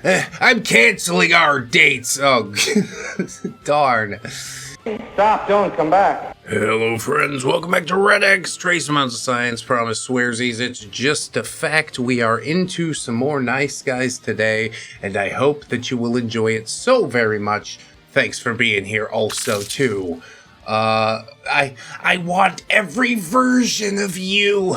I'm canceling our dates. Oh, darn. Stop, don't come back. Hello friends, welcome back to ReddX. Trace amounts of science, promise swearsies, it's just a fact. We are into some more Nice Guys today, and I hope that you will enjoy it so very much. Thanks for being here also too. I want every version of you.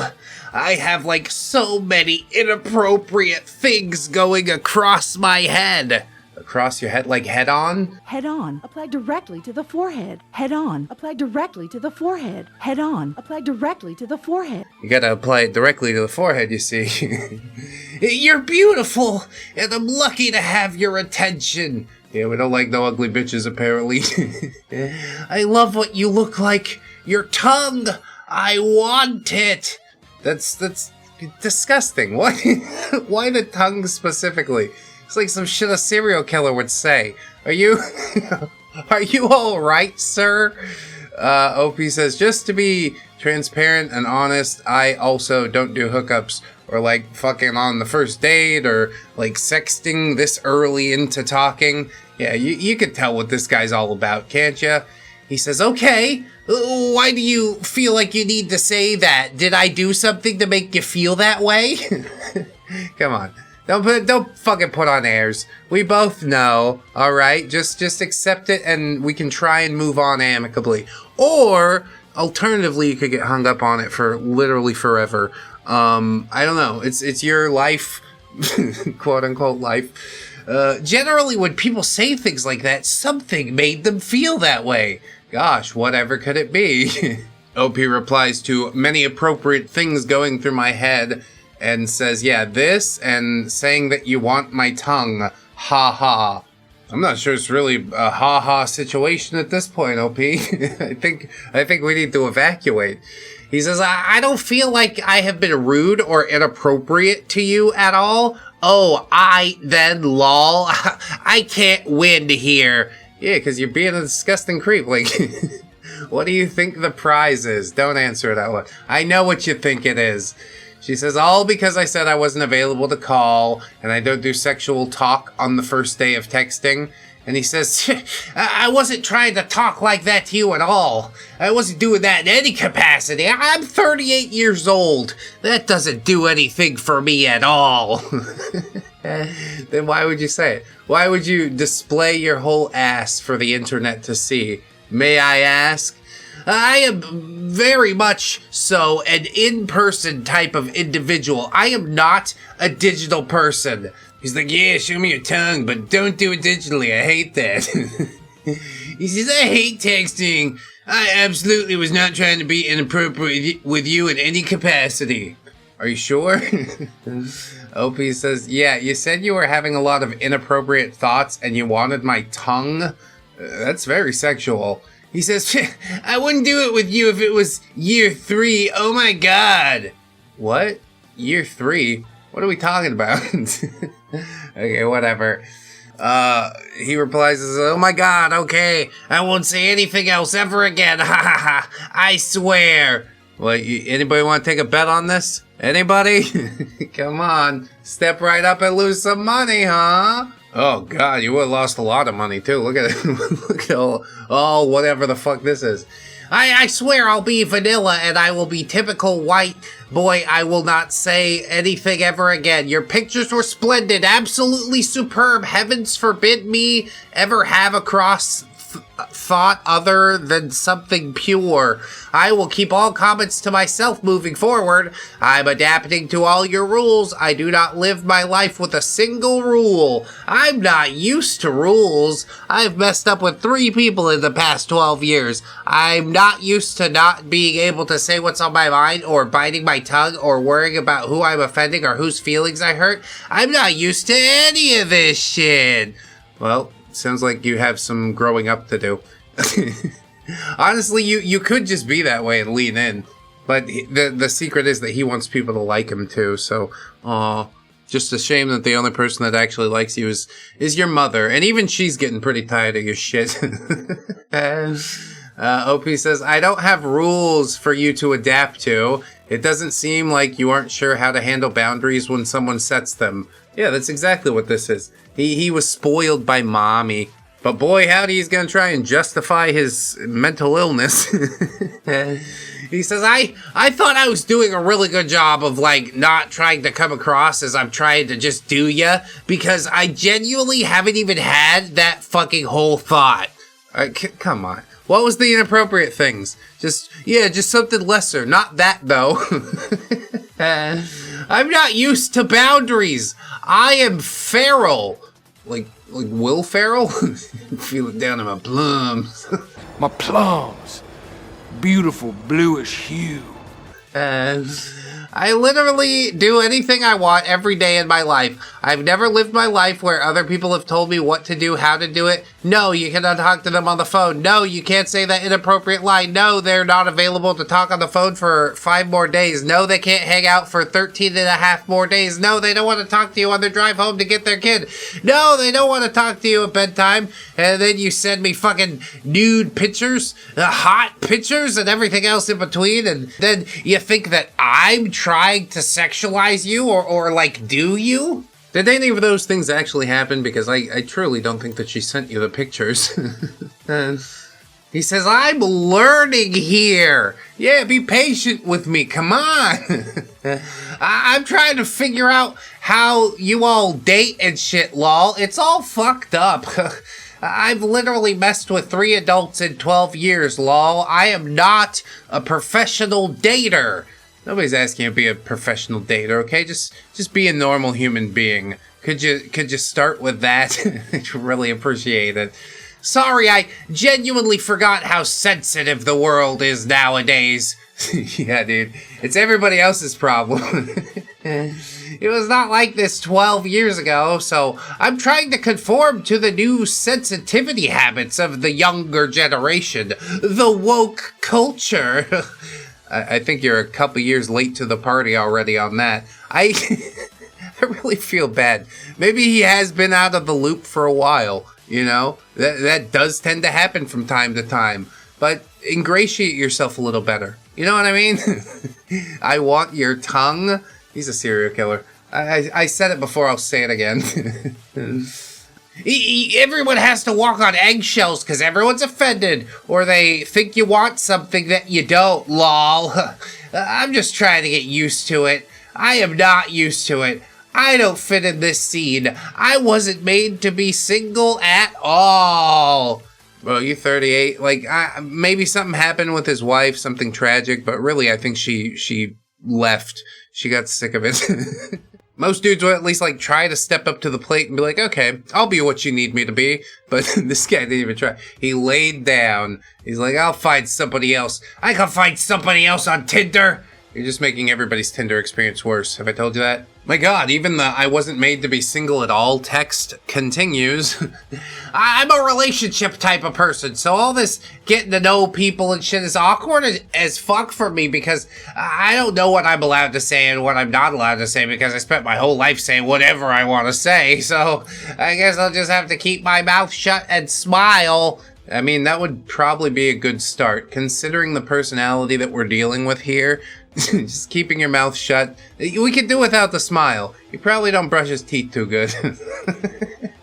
I have like so many inappropriate things going across my head. Across your head, like head on? Head on, apply directly to the forehead. Head on, apply directly to the forehead. Head on, apply directly to the forehead. You gotta apply it directly to the forehead, you see. You're beautiful, and I'm lucky to have your attention. Yeah, we don't like no ugly bitches, apparently. I love what you look like. Your tongue, I want it. That's disgusting. Why the tongue specifically? It's like some shit a serial killer would say. Are you all right, sir? OP says, just to be transparent and honest, I also don't do hookups or like fucking on the first date or like sexting this early into talking. Yeah, you can tell what this guy's all about, can't you? He says, okay, why do you feel like you need to say that? Did I do something to make you feel that way? Come on. Don't fucking put on airs. We both know, alright? Just accept it and we can try and move on amicably. Or, alternatively, you could get hung up on it for literally forever. I don't know. It's your life, quote unquote life. Generally, when people say things like that, something made them feel that way. Gosh, whatever could it be? OP replies to many appropriate things going through my head and says, yeah, this and saying that you want my tongue. Ha ha. I'm not sure it's really a ha ha situation at this point, OP. I think we need to evacuate. He says, I don't feel like I have been rude or inappropriate to you at all. Oh, lol. I can't win here. Yeah, because you're being a disgusting creep. Like, what do you think the prize is? Don't answer it out loud. I know what you think it is. She says, all because I said I wasn't available to call, and I don't do sexual talk on the first day of texting. And he says, I wasn't trying to talk like that to you at all. I wasn't doing that in any capacity. I'm 38 years old. That doesn't do anything for me at all. Then why would you say it? Why would you display your whole ass for the internet to see? May I ask? I am very much so an in-person type of individual. I am not a digital person. He's like, yeah, show me your tongue, but don't do it digitally. I hate that. He says, I hate texting. I absolutely was not trying to be inappropriate with you in any capacity. Are you sure? OP says, yeah, you said you were having a lot of inappropriate thoughts and you wanted my tongue? That's very sexual. He says, I wouldn't do it with you if it was year 3. Oh my god. What? Year 3? What are we talking about? Okay, whatever. He replies, oh my god, okay. I won't say anything else ever again. Ha ha ha. I swear. What, anybody want to take a bet on this? Anybody? Come on. Step right up and lose some money, huh? Oh god, you would have lost a lot of money too. Look at it. Look at all whatever the fuck this is. I swear I'll be vanilla and I will be typical white boy. I will not say anything ever again. Your pictures were splendid, absolutely superb. Heavens forbid me ever have a cross thought other than something pure. I will keep all comments to myself moving forward. I'm adapting to all your rules. I do not live my life with a single rule. I'm not used to rules. I've messed up with 3 people in the past 12 years. I'm not used to not being able to say what's on my mind or biting my tongue or worrying about who I'm offending or whose feelings I hurt. I'm not used to any of this shit. Well, sounds like you have some growing up to do. Honestly, you could just be that way and lean in. But the secret is that he wants people to like him too, so just a shame that the only person that actually likes you is your mother. And even she's getting pretty tired of your shit. OP says, I don't have rules for you to adapt to. It doesn't seem like you aren't sure how to handle boundaries when someone sets them. Yeah, that's exactly what this is. He was spoiled by mommy. But boy, howdy, he's gonna try and justify his mental illness. He says, I thought I was doing a really good job of, like, not trying to come across as I'm trying to just do ya, because I genuinely haven't even had that fucking whole thought. Come on. What was the inappropriate things? Just something lesser. Not that, though. I'm not used to boundaries. I am feral. Like Will Ferrell? Feel it down in my plums. My plums. Beautiful bluish hue. I literally do anything I want every day in my life. I've never lived my life where other people have told me what to do, how to do it. No, you cannot talk to them on the phone. No, you can't say that inappropriate line. No, they're not available to talk on the phone for 5 more days. No, they can't hang out for 13 and a half more days. No, they don't want to talk to you on their drive home to get their kid. No, they don't want to talk to you at bedtime. And then you send me fucking nude pictures, hot pictures, and everything else in between. And then you think that I'm trying to sexualize you or like, do you? Did any of those things actually happen? Because I truly don't think that she sent you the pictures. He says, I'm learning here. Yeah, be patient with me. Come on. I'm trying to figure out how you all date and shit, lol. It's all fucked up. I've literally messed with 3 adults in 12 years, lol. I am not a professional dater. Nobody's asking you to be a professional dater, okay? Just be a normal human being. Could you start with that? I'd really appreciate it. Sorry, I genuinely forgot how sensitive the world is nowadays. Yeah, dude. It's everybody else's problem. It was not like this 12 years ago, so I'm trying to conform to the new sensitivity habits of the younger generation. The woke culture. I think you're a couple years late to the party already on that. I really feel bad. Maybe he has been out of the loop for a while, you know? That does tend to happen from time to time. But ingratiate yourself a little better. You know what I mean? I want your tongue. He's a serial killer. I said it before, I'll say it again. Everyone has to walk on eggshells because everyone's offended, or they think you want something that you don't, lol. I'm just trying to get used to it. I am not used to it. I don't fit in this scene. I wasn't made to be single at all. Well, you're 38. Like, maybe something happened with his wife, something tragic, but really I think she left. She got sick of it. Most dudes will at least, like, try to step up to the plate and be like, okay, I'll be what you need me to be. But this guy didn't even try. He laid down. He's like, I'll find somebody else. I can find somebody else on Tinder. You're just making everybody's Tinder experience worse. Have I told you that? My God, even the I wasn't made to be single at all text continues. I'm a relationship type of person, so all this getting to know people and shit is awkward as fuck for me because I don't know what I'm allowed to say and what I'm not allowed to say because I spent my whole life saying whatever I want to say, so I guess I'll just have to keep my mouth shut and smile. I mean, that would probably be a good start, considering the personality that we're dealing with here. Just keeping your mouth shut. We could do without the smile. He probably don't brush his teeth too good.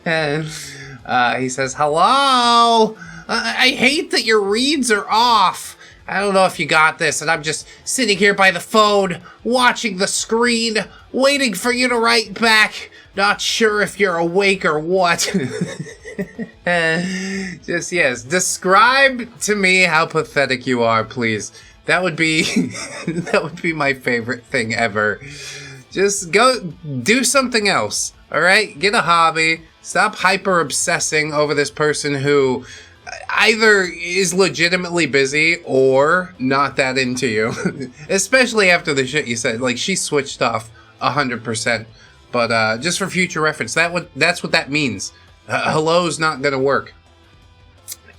He says, hello? I hate that your reads are off. I don't know if you got this, and I'm just sitting here by the phone, watching the screen, waiting for you to write back. Not sure if you're awake or what. Just, yes, describe to me how pathetic you are, please. That would be that would be my favorite thing ever. Just go do something else, all right? Get a hobby. Stop hyper obsessing over this person who either is legitimately busy or not that into you. Especially after the shit you said. Like, she switched off 100%. But just for future reference, that's what that means. Hello's not gonna work.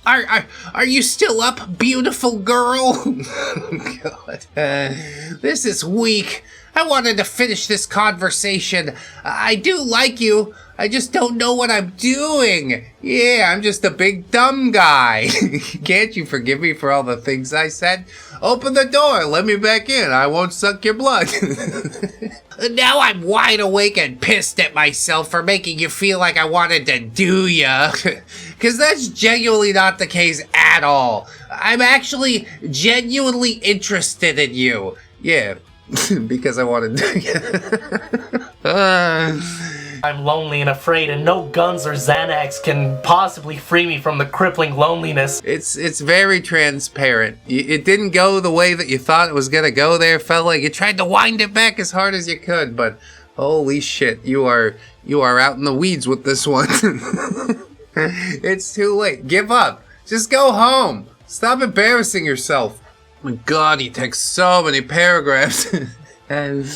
Are you still up, beautiful girl? God. This is weak. I wanted to finish this conversation. I do like you. I just don't know what I'm doing. Yeah, I'm just a big dumb guy. Can't you forgive me for all the things I said? Open the door. Let me back in. I won't suck your blood. Now I'm wide awake and pissed at myself for making you feel like I wanted to do ya. Because that's genuinely not the case at all. I'm actually genuinely interested in you. Yeah, because I want to do ya. I'm lonely and afraid, and no guns or Xanax can possibly free me from the crippling loneliness. It's very transparent. It didn't go the way that you thought it was gonna go there, fella. You tried to wind it back as hard as you could, but holy shit, you are out in the weeds with this one. It's too late. Give up. Just go home. Stop embarrassing yourself. Oh my god, he takes so many paragraphs. And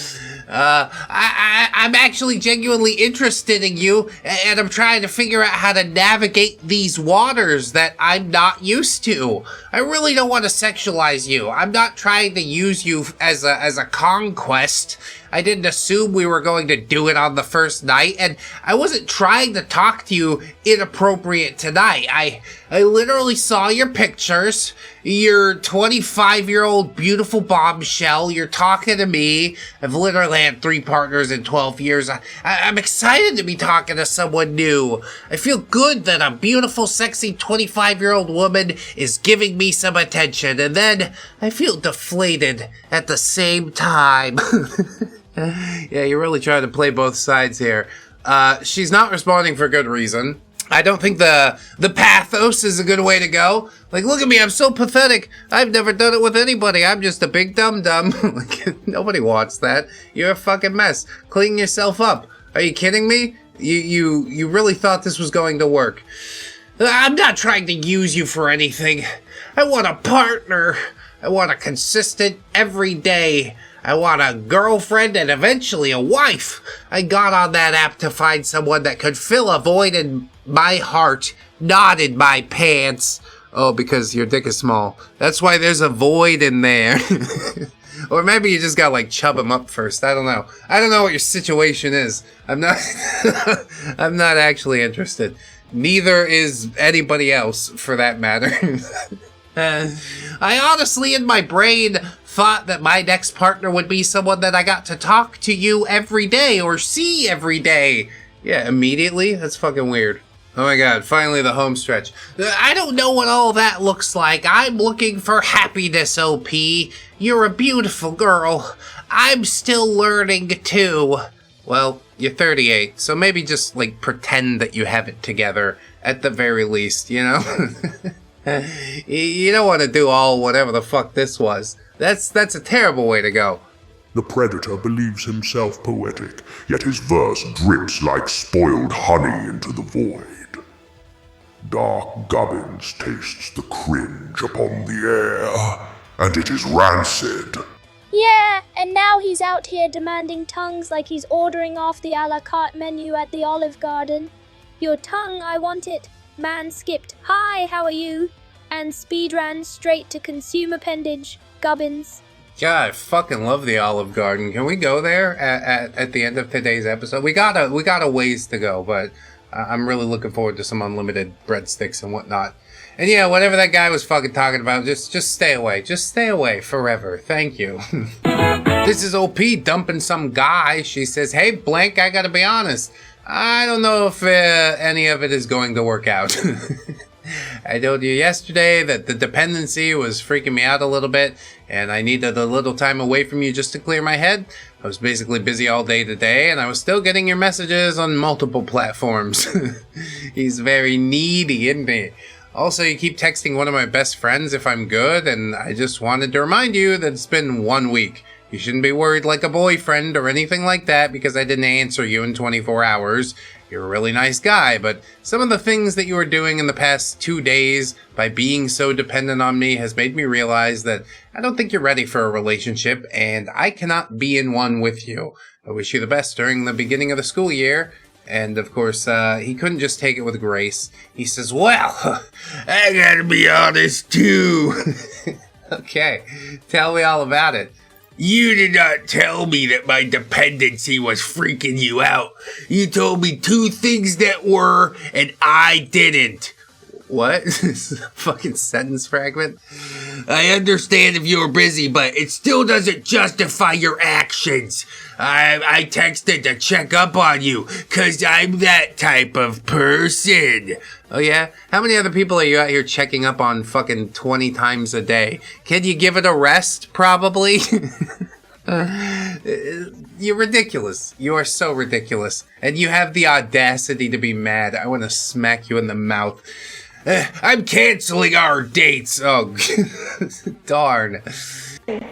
I'm actually genuinely interested in you, and I'm trying to figure out how to navigate these waters that I'm not used to. I really don't want to sexualize you. I'm not trying to use you as a conquest. I didn't assume we were going to do it on the first night, and I wasn't trying to talk to you inappropriate tonight. I literally saw your pictures, your 25-year-old beautiful bombshell, you're talking to me. I've literally had 3 partners in 12 years. I'm excited to be talking to someone new. I feel good that a beautiful, sexy 25-year-old woman is giving me some attention, and then I feel deflated at the same time. Yeah, you're really trying to play both sides here. She's not responding for good reason. I don't think the pathos is a good way to go. Like, look at me, I'm so pathetic. I've never done it with anybody. I'm just a big dum-dum. Like, nobody wants that. You're a fucking mess. Clean yourself up. Are you kidding me? You really thought this was going to work. I'm not trying to use you for anything. I want a partner. I want a consistent, everyday. I want a girlfriend and eventually a wife. I got on that app to find someone that could fill a void in my heart, not in my pants. Oh, because your dick is small. That's why there's a void in there. Or maybe you just gotta like chub him up first. I don't know. I don't know what your situation is. I'm not I'm not actually interested. Neither is anybody else for that matter. I honestly in my brain thought that my next partner would be someone that I got to talk to you every day or see every day. Yeah, immediately? That's fucking weird. Oh my god, finally the home stretch. I don't know what all that looks like. I'm looking for happiness, OP. You're a beautiful girl. I'm still learning too. Well, you're 38, so maybe just like pretend that you have it together at the very least, you know? You don't want to do all whatever the fuck this was. That's a terrible way to go. The predator believes himself poetic, yet his verse drips like spoiled honey into the void. Dark Gubbins tastes the cringe upon the air, and it is rancid. Yeah, and now he's out here demanding tongues like he's ordering off the a la carte menu at the Olive Garden. Your tongue, I want it. Man skipped, hi, how are you? And speed ran straight to consume appendage, Gubbins. God, I fucking love the Olive Garden. Can we go there at the end of today's episode? We got a ways to go, but I'm really looking forward to some unlimited breadsticks and whatnot. And yeah, whatever that guy was fucking talking about, just stay away. Just stay away forever. Thank you. This is OP dumping some guy. She says, hey, blank, I gotta be honest. I don't know if any of it is going to work out. I told you yesterday that the dependency was freaking me out a little bit, and I needed a little time away from you just to clear my head. I was basically busy all day today, and I was still getting your messages on multiple platforms. He's very needy, isn't he? Also, you keep texting one of my best friends if I'm good, and I just wanted to remind you that it's been 1 week. You shouldn't be worried like a boyfriend or anything like that because I didn't answer you in 24 hours. You're a really nice guy, but some of the things that you were doing in the past 2 days by being so dependent on me has made me realize that I don't think you're ready for a relationship, and I cannot be in one with you. I wish you the best during the beginning of the school year. And of course, he couldn't just take it with grace. He says, well, I gotta be honest too. Okay, tell me all about it. You did not tell me that my dependency was freaking you out. You told me 2 things that were, and I didn't. What? This is a fucking sentence fragment? I understand if you were busy, but it still doesn't justify your actions. I texted to check up on you, 'cause I'm that type of person. Oh yeah? How many other people are you out here checking up on fucking 20 times a day? Can you give it a rest, probably? You're ridiculous. You are so ridiculous. And you have the audacity to be mad. I want to smack you in the mouth. I'm canceling our dates. Oh, darn.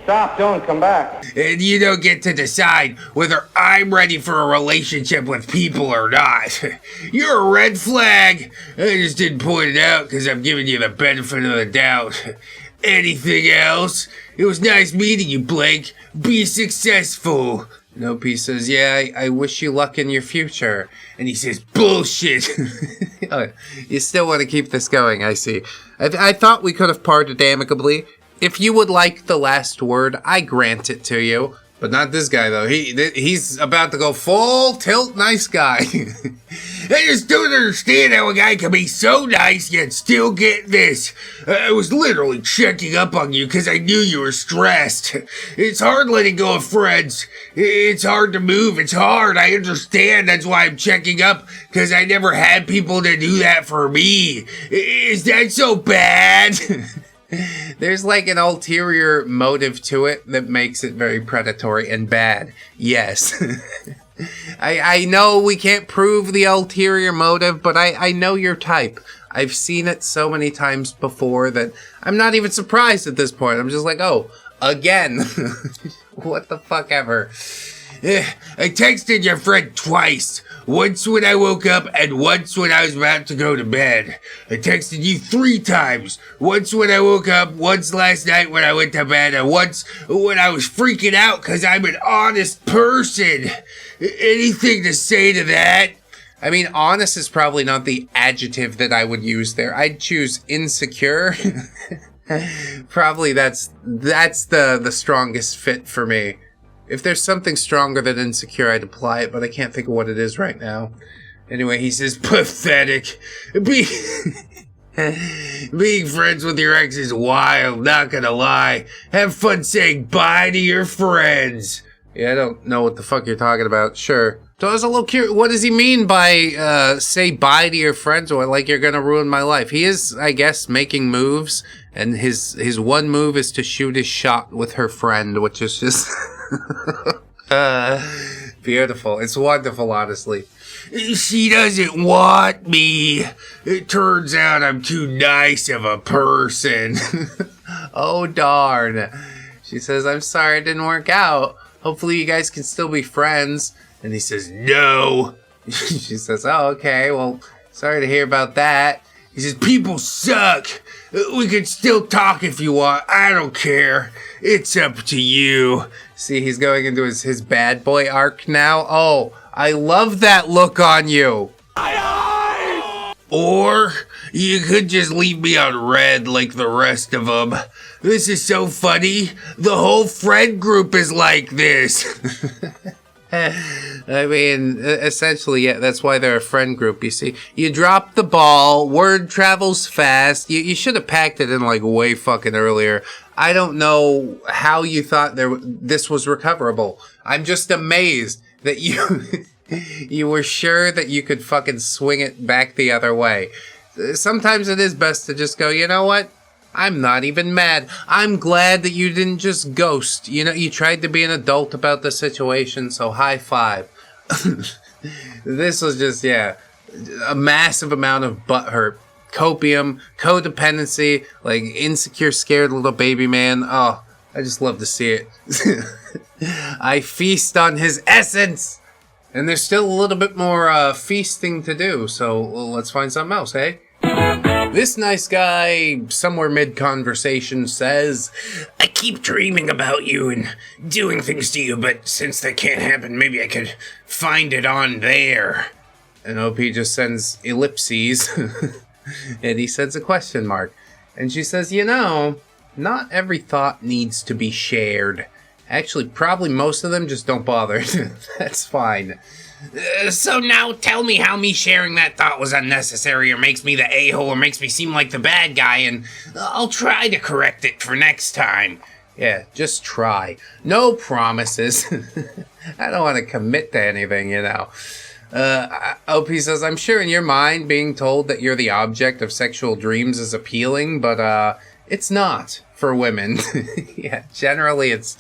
Stop, don't come back. And you don't get to decide whether I'm ready for a relationship with people or not. You're a red flag. I just didn't point it out because I'm giving you the benefit of the doubt. Anything else? It was nice meeting you, Blake. Be successful. Nope, he says, yeah, I wish you luck in your future. And he says, bullshit. Oh, you still want to keep this going, I see. I thought we could have parted amicably. If you would like the last word, I grant it to you. But not this guy, though. He's about to go full tilt nice guy. I just don't understand how a guy can be so nice yet still get this. I was literally checking up on you because I knew you were stressed. It's hard letting go of friends. It's hard to move. It's hard. I understand. That's why I'm checking up, because I never had people to do that for me. Is that so bad? There's like an ulterior motive to it that makes it very predatory and bad. Yes. I know we can't prove the ulterior motive, but I know your type. I've seen it so many times before that I'm not even surprised at this point. I'm just like, oh, again. What the fuck ever. I texted your friend twice. Once when I woke up and once when I was about to go to bed. I texted you 3 times. Once when I woke up, once last night when I went to bed, and once when I was freaking out because I'm an honest person. Anything to say to that? I mean, honest is probably not the adjective that I would use there. I'd choose insecure. Probably that's the strongest fit for me. If there's something stronger than insecure, I'd apply it, but I can't think of what it is right now. Anyway, he says, pathetic. Being friends with your ex is wild, not gonna lie. Have fun saying bye to your friends. Yeah, I don't know what the fuck you're talking about. Sure. So I was a little curious, what does he mean by, say bye to your friends, or like you're gonna ruin my life? He is, I guess, making moves, and his one move is to shoot his shot with her friend, which is just... beautiful. It's wonderful, honestly. She doesn't want me. It turns out I'm too nice of a person. Oh, darn. She says, I'm sorry it didn't work out. Hopefully you guys can still be friends. And he says, no. She says, oh, okay. Well, sorry to hear about that. He says, people suck. We can still talk if you want. I don't care. It's up to you. See, he's going into his bad boy arc now. Oh, I love that look on you. Or you could just leave me on red like the rest of them. This is so funny. The whole friend group is like this. I mean, essentially, yeah, that's why they're a friend group, you see. You drop the ball, word travels fast. You should have packed it in, like, way fucking earlier. I don't know how you thought this was recoverable. I'm just amazed that you were sure that you could fucking swing it back the other way. Sometimes it is best to just go, you know what? I'm not even mad. I'm glad that you didn't just ghost. You know, you tried to be an adult about the situation, so high five. This was just, yeah, a massive amount of butthurt. Copium, codependency, like insecure, scared little baby man. Oh, I just love to see it. I feast on his essence. And there's still a little bit more feasting to do, so let's find something else, hey? This nice guy, somewhere mid-conversation, says, I keep dreaming about you and doing things to you, but since that can't happen, maybe I could find it on there. And OP just sends ellipses, and he sends a question mark. And she says, you know, not every thought needs to be shared. Actually, probably most of them just don't bother. That's fine. So now tell me how me sharing that thought was unnecessary or makes me the a-hole or makes me seem like the bad guy, and I'll try to correct it for next time. Yeah, just try. No promises. I don't want to commit to anything, you know. OP says, I'm sure in your mind being told that you're the object of sexual dreams is appealing, but it's not for women. Yeah, generally it's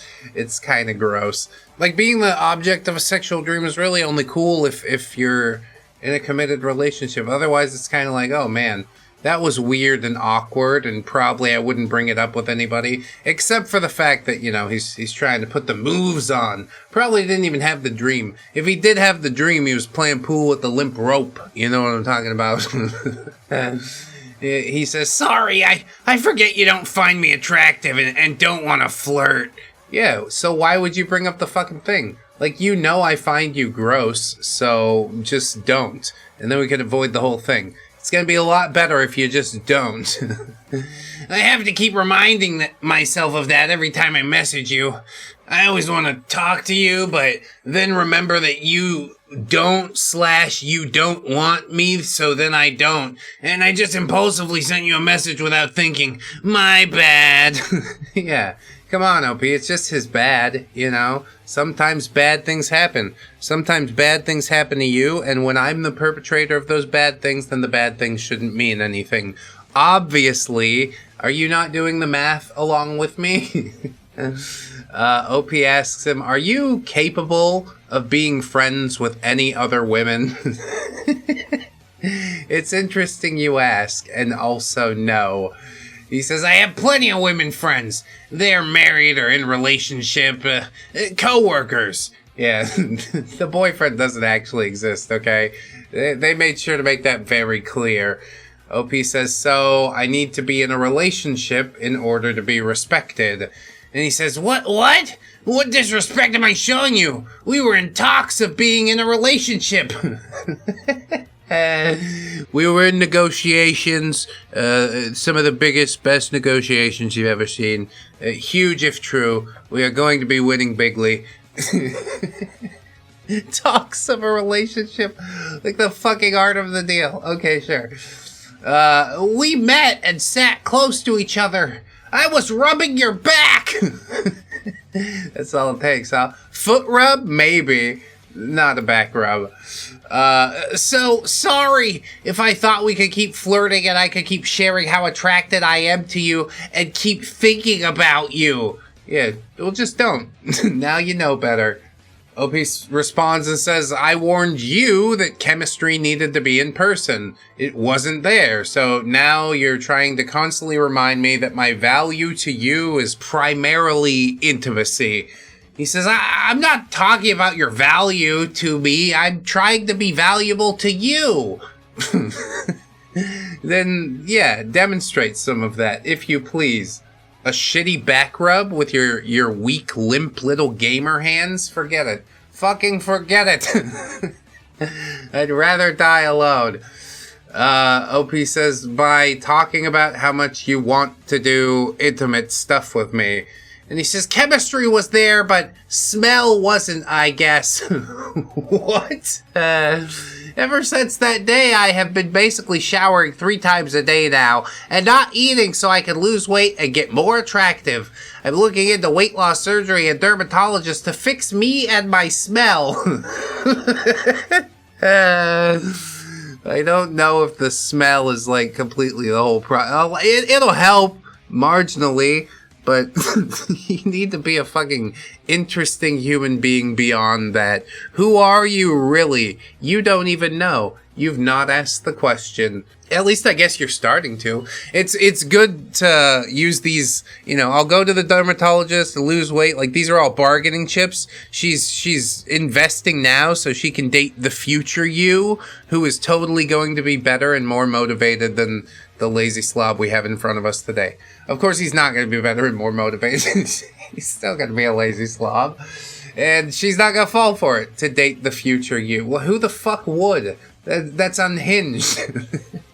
kind of gross. Like, being the object of a sexual dream is really only cool if you're in a committed relationship. Otherwise, it's kind of like, oh man, that was weird and awkward, and probably I wouldn't bring it up with anybody, except for the fact that, you know, he's trying to put the moves on. Probably didn't even have the dream. If he did have the dream, he was playing pool with the limp rope. You know what I'm talking about? He says, sorry, I forget you don't find me attractive and don't want to flirt. Yeah, so why would you bring up the fucking thing? Like, you know I find you gross, so just don't. And then we could avoid the whole thing. It's gonna be a lot better if you just don't. I have to keep reminding myself of that every time I message you. I always want to talk to you, but then remember that you don't want me, so then I don't. And I just impulsively sent you a message without thinking. My bad. Yeah. Come on, OP, it's just his bad, you know? Sometimes bad things happen. Sometimes bad things happen to you, and when I'm the perpetrator of those bad things, then the bad things shouldn't mean anything. Obviously, are you not doing the math along with me? OP asks him, are you capable of being friends with any other women? It's interesting you ask, and also no. He says, I have plenty of women friends. They're married or in relationship, co-workers. Yeah, the boyfriend doesn't actually exist, okay? They made sure to make that very clear. OP says, so I need to be in a relationship in order to be respected. And he says, what? What disrespect am I showing you? We were in talks of being in a relationship. We were in negotiations, some of the biggest, best negotiations you've ever seen. Huge if true. We are going to be winning bigly. Talks of a relationship, like the fucking art of the deal. Okay, sure. We met and sat close to each other. I was rubbing your back. That's all it takes, huh? Foot rub? Maybe. Not a back rub. So sorry if I thought we could keep flirting and I could keep sharing how attracted I am to you and keep thinking about you. Yeah, well, just don't. Now you know better. OP responds and says, I warned you that chemistry needed to be in person. It wasn't there, so now you're trying to constantly remind me that my value to you is primarily intimacy. He says, I'm not talking about your value to me. I'm trying to be valuable to you. Then, yeah, demonstrate some of that, if you please. A shitty back rub with your weak, limp little gamer hands? Forget it. Fucking forget it. I'd rather die alone. OP says, by talking about how much you want to do intimate stuff with me. And he says, chemistry was there, but smell wasn't, I guess. What? Ever since that day, I have been basically showering 3 times a day now, and not eating so I can lose weight and get more attractive. I'm looking into weight loss surgery and dermatologists to fix me and my smell. I don't know if the smell is, like, completely the whole problem. It'll help marginally. But you need to be a fucking interesting human being beyond that. Who are you really? You don't even know. You've not asked the question. At least I guess you're starting to. It's good to use these, you know, I'll go to the dermatologist and lose weight. Like, these are all bargaining chips. She's investing now so she can date the future you, who is totally going to be better and more motivated than the lazy slob we have in front of us today. Of course, he's not going to be better and more motivated. He's still going to be a lazy slob. And she's not going to fall for it to date the future you. Well, who the fuck would? That's unhinged.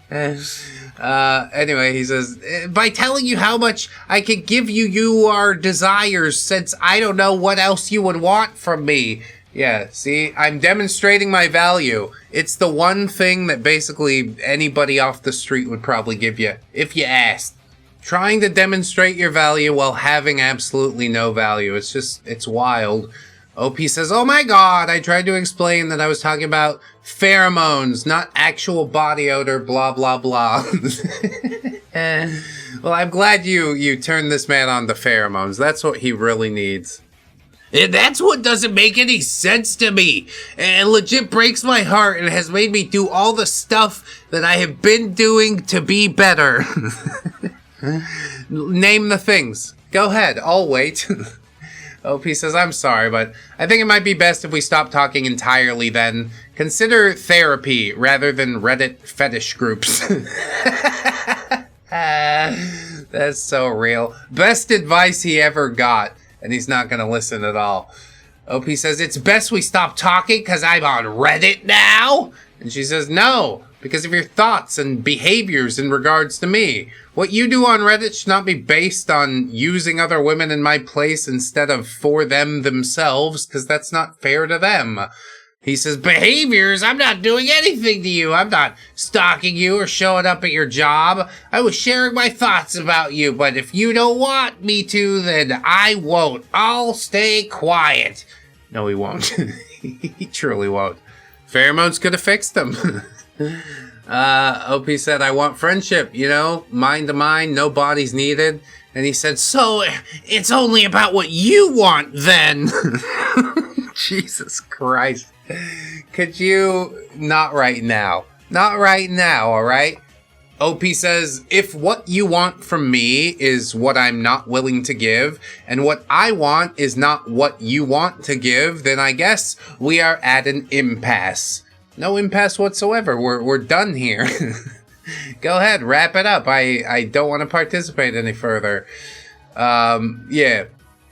Anyway, he says, by telling you how much I could give you your desires, since I don't know what else you would want from me. Yeah, see, I'm demonstrating my value. It's the one thing that basically anybody off the street would probably give you, if you asked. Trying to demonstrate your value while having absolutely no value. It's wild. OP says, oh my god, I tried to explain that I was talking about pheromones, not actual body odor, blah, blah, blah. Well, I'm glad you turned this man on to pheromones. That's what he really needs. And that's what doesn't make any sense to me. And legit breaks my heart and has made me do all the stuff that I have been doing to be better. Name the things. Go ahead, I'll wait. OP says, I'm sorry, but I think it might be best if we stop talking entirely then. Consider therapy rather than Reddit fetish groups. That's so real. Best advice he ever got, and he's not gonna listen at all. OP says, it's best we stop talking because I'm on Reddit now? And she says, no, because of your thoughts and behaviors in regards to me. What you do on Reddit should not be based on using other women in my place instead of for them themselves, because that's not fair to them. He says, behaviors? I'm not doing anything to you. I'm not stalking you or showing up at your job. I was sharing my thoughts about you, but if you don't want me to, then I won't. I'll stay quiet. No, he won't. He truly won't. Pheromones could have fixed them. OP said, I want friendship, you know, mind to mind, no bodies needed. And he said, so it's only about what you want then. Jesus Christ. Could you not right now? Not right now, alright? OP says, if what you want from me is what I'm not willing to give, and what I want is not what you want to give, then I guess we are at an impasse. No impasse whatsoever. We're done here. Go ahead, wrap it up. I don't want to participate any further. Yeah.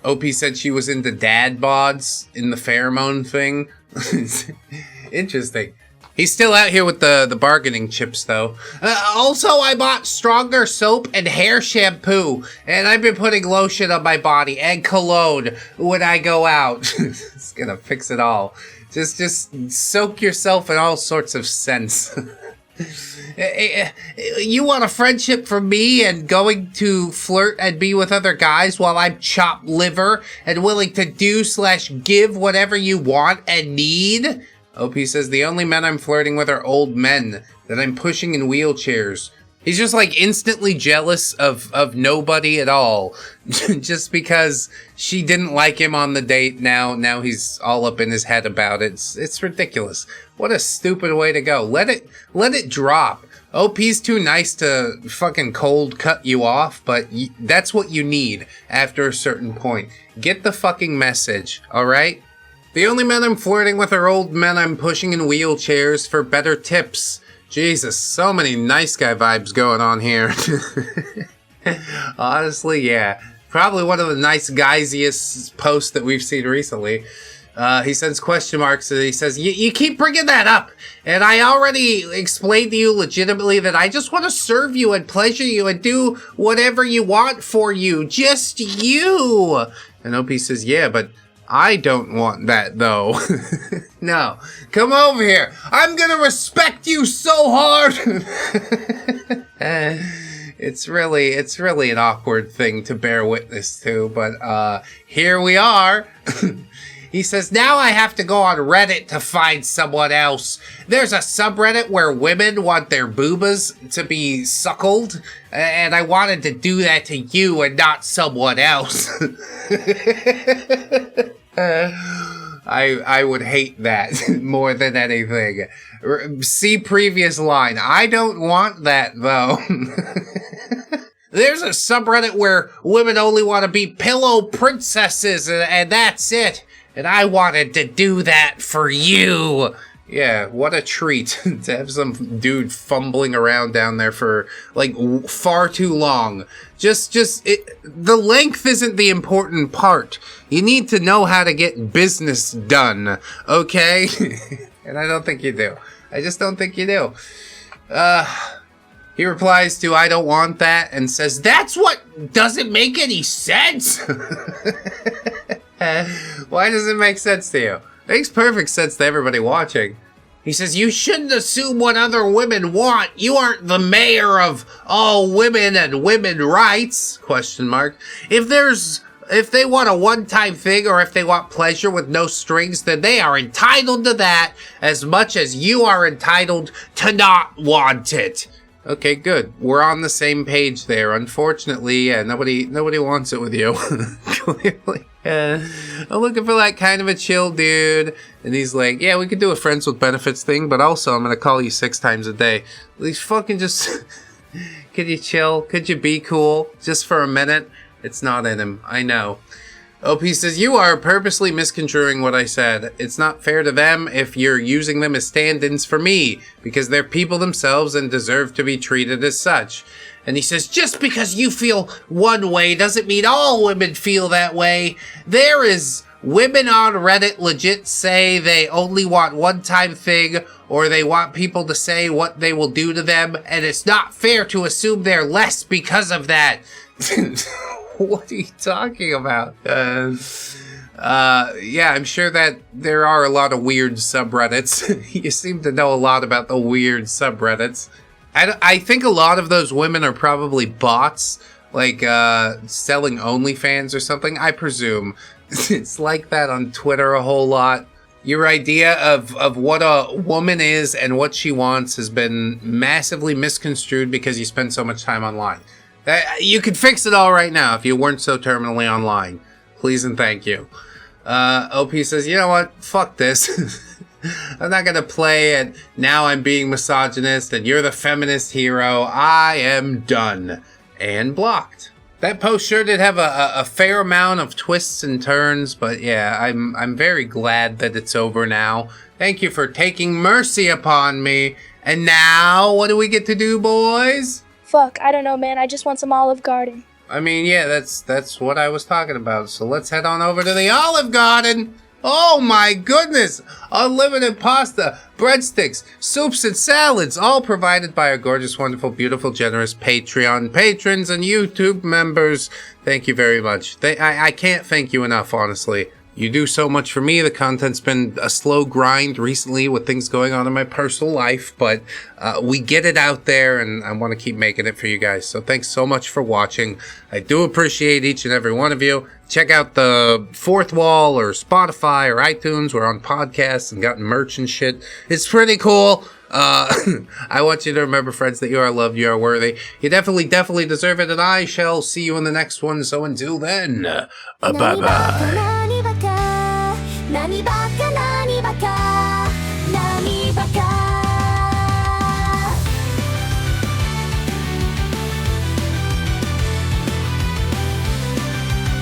OP said she was into dad bods in the pheromone thing. Interesting. He's still out here with the bargaining chips, though. Also, I bought stronger soap and hair shampoo, and I've been putting lotion on my body and cologne when I go out. It's gonna fix it all. Just soak yourself in all sorts of scents. You want a friendship from me and going to flirt and be with other guys while I'm chopped liver and willing to do/give whatever you want and need? OP says, the only men I'm flirting with are old men that I'm pushing in wheelchairs. He's just like instantly jealous of nobody at all. Just because she didn't like him on the date, now he's all up in his head about it. It's ridiculous. What a stupid way to go. Let it drop. OP's too nice to fucking cold cut you off, but that's what you need after a certain point. Get the fucking message, alright? The only men I'm flirting with are old men I'm pushing in wheelchairs for better tips. Jesus, so many nice guy vibes going on here. Honestly, yeah. Probably one of the nice guysiest posts that we've seen recently. He sends question marks and he says, you keep bringing that up. And I already explained to you legitimately that I just want to serve you and pleasure you and do whatever you want for you. Just you. And OP says, yeah, but I don't want that, though. No. Come over here. I'm gonna respect you so hard. It's really an awkward thing to bear witness to, but here we are. He says, now I have to go on Reddit to find someone else. There's a subreddit where women want their boobas to be suckled, and I wanted to do that to you and not someone else. I would hate that more than anything. See previous line. I don't want that, though. There's a subreddit where women only want to be pillow princesses, and that's it. And I wanted to do that for you. Yeah, what a treat to have some dude fumbling around down there for, like, far too long. The length isn't the important part. You need to know how to get business done, okay? And I don't think you do. I just don't think you do. He replies to, I don't want that, and says, that's what doesn't make any sense. Why does it make sense to you? It makes perfect sense to everybody watching. He says, you shouldn't assume what other women want. You aren't the mayor of all women and women rights, ? If they want a one-time thing or if they want pleasure with no strings, then they are entitled to that as much as you are entitled to not want it. Okay, good. We're on the same page there. Unfortunately, nobody wants it with you. Clearly. I'm looking for like kind of a chill dude. And he's like, yeah, we could do a friends with benefits thing, but also I'm gonna call you 6 times a day. He's fucking just... Could you chill? Could you be cool? Just for a minute? It's not in him. I know. OP says, you are purposely misconstruing what I said. It's not fair to them if you're using them as stand-ins for me, because they're people themselves and deserve to be treated as such. And he says, just because you feel one way doesn't mean all women feel that way. There is women on Reddit legit say they only want one-time thing, or they want people to say what they will do to them, and it's not fair to assume they're less because of that. What are you talking about? Yeah, I'm sure that there are a lot of weird subreddits. You seem to know a lot about the weird subreddits. I think a lot of those women are probably bots, like selling OnlyFans or something, I presume. It's like that on Twitter a whole lot. Your idea of what a woman is and what she wants has been massively misconstrued because you spend so much time online. You could fix it all right now if you weren't so terminally online. Please and thank you. OP says, you know what? Fuck this. I'm not gonna play it. Now I'm being misogynist and you're the feminist hero. I am done. And blocked. That post sure did have a fair amount of twists and turns, but yeah, I'm very glad that it's over now. Thank you for taking mercy upon me. And now, what do we get to do, boys? Fuck, I don't know, man. I just want some Olive Garden. I mean, yeah, that's what I was talking about. So let's head on over to the Olive Garden. Oh my goodness! Unlimited pasta, breadsticks, soups, and salads, all provided by our gorgeous, wonderful, beautiful, generous Patreon patrons and YouTube members. Thank you very much. I can't thank you enough, honestly. You do so much for me. The content's been a slow grind recently with things going on in my personal life, but we get it out there, and I want to keep making it for you guys. So thanks so much for watching. I do appreciate each and every one of you. Check out the Fourth Wall or Spotify or iTunes. We're on podcasts and gotten merch and shit. It's pretty cool. I want you to remember, friends, that you are loved, you are worthy. You definitely deserve it, and I shall see you in the next one. So until then, bye-bye.